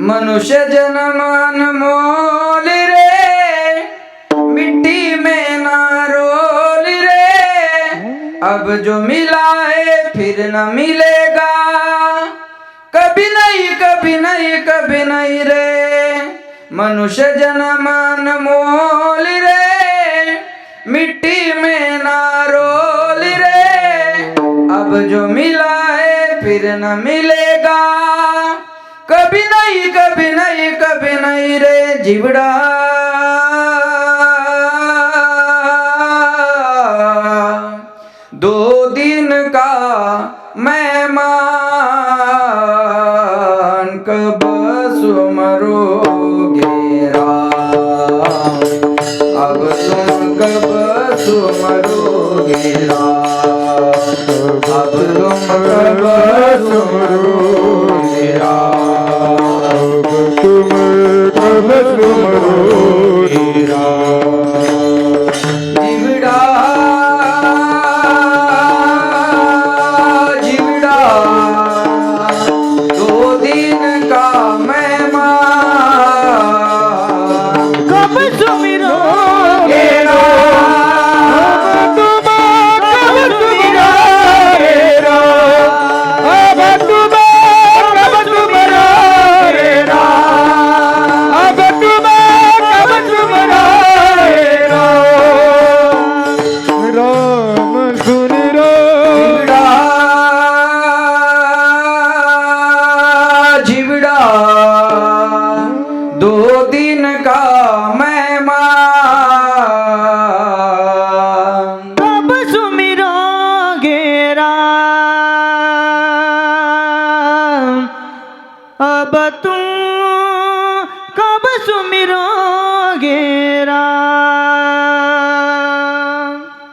मनुष्य जन्म अनमोल रे, मिट्टी में ना रोल रे। अब जो मिला है फिर न मिलेगा, कभी नहीं कभी नहीं कभी नहीं रे। मनुष्य जन्म अनमोल रे, मिट्टी में ना रोल रे। अब जो मिला है फिर न मिलेगा, कभी नहीं कभी नहीं कभी नहीं रे। जीवड़ा दो दिन का मेहमान, कब सुमरोगे राम, अब तुम कब सुमरोगे राम, अब तुम कब सुमरोगे राम, तुम कब सुमरोगे राम। जीवड़ा जीवड़ा दो दिन का मेहमान, कब सुमिरोगे अब तुम कब सुमरोगे राम, अब तुम कब सुमरोगे राम, अब तुम कब सुमरोगे राम। राम सुन रो जीवड़ा दो दिन का मेहमान, कब सुमिरोगे राम, अब तुम कब सुमिरोगे राम।